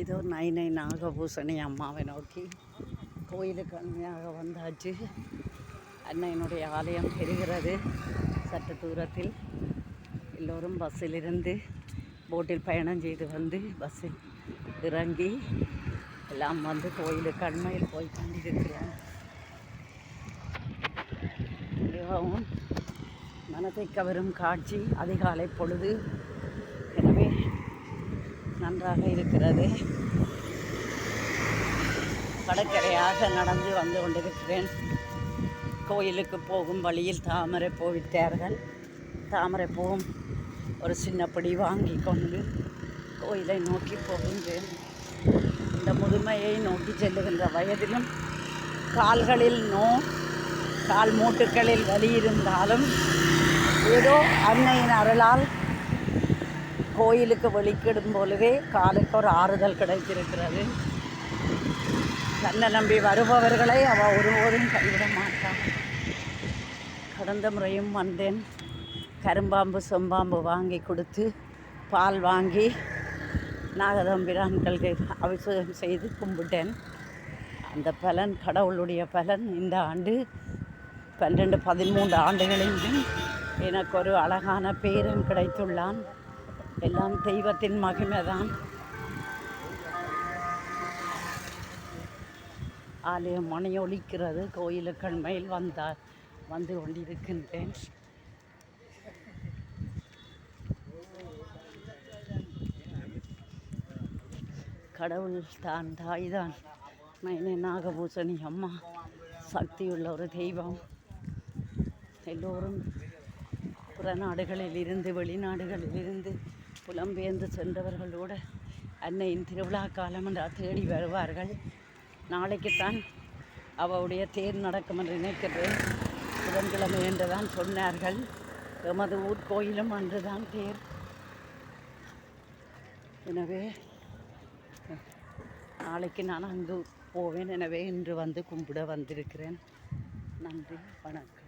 இதோ நைனை நாகபூசணி அம்மாவை நோக்கி கோயிலுக்கு அண்மையாக வந்தாச்சு. அன்னையினுடைய ஆலயம் தெரிகிறது சற்று தூரத்தில். எல்லோரும் பஸ்ஸிலிருந்து போட்டில் பயணம் செய்து வந்து பஸ்ஸில் இறங்கி எல்லாம் வந்து கோயிலுக்கு அண்மையில் போய் கொண்டிருக்கிறோம். மிகவும் மனதை கவரும் காட்சி, அதிகாலை பொழுது. எனவே நன்றாக இருக்கிறது. கடற்கரையாக நடந்து வந்து கொண்டிருக்கிறேன். கோயிலுக்கு போகும் வழியில் தாமரை பூ விற்றார்கள். தாமரை பூவும் ஒரு சின்ன பிடி வாங்கி கொண்டு கோயிலை நோக்கி போகின்றேன். இந்த முதுமையை நோக்கி செல்லுகின்ற வயதிலும் கால்களில் கால் மூட்டுக்களில் வலி இருந்தாலும் ஏதோ அன்னையின் அருளால் கோயிலுக்கு வெளிக்கிடும் பொழுதே காலுக்கு ஒரு ஆறுதல் கிடைத்திருக்கிறது. தன்னை நம்பி வருபவர்களை அவள் ஒருபோதும் கைவிட மாட்டாள். கடந்த முறையும் வந்தேன். கரும்பாம்பு செம்பாம்பு வாங்கி கொடுத்து பால் வாங்கி நாகதம்பிரான்களுக்கு அபிஷேகம் செய்து கும்பிட்டேன். அந்த பலன், கடவுளுடைய பலன், இந்த ஆண்டு 12-13 ஆண்டுகளில் எனக்கு ஒரு அழகான பேரன் கிடைத்துள்ளான். எல்லாம் தெய்வத்தின் மகிமைதான். ஆலயம் மணி ஒலிக்கிறது. கோயிலுக்கு அண்மையில் வந்து கொண்டிருக்கின்றேன். கடவுள் தான், தாய் தான். நைனை நாகபூசணி அம்மா சக்தியுள்ள ஒரு தெய்வம். எல்லோரும் புற நாடுகளில் இருந்து, வெளிநாடுகளில் இருந்து புலம்பெயர்ந்து சென்றவர்களோடு அன்னையின் திருவிழா காலம் என்று தேடி வருவார்கள். நாளைக்குத்தான் அவளுடைய தேர் நடக்கும் என்று நினைக்கிறேன். புதன்கிழமை என்று தான் சொன்னார்கள். எமது ஊர் கோயிலும் அன்று தான் தேர். எனவே நாளைக்கு நான் அங்கு போவேன். எனவே இன்று வந்து கும்பிட வந்திருக்கிறேன். நன்றி, வணக்கம்.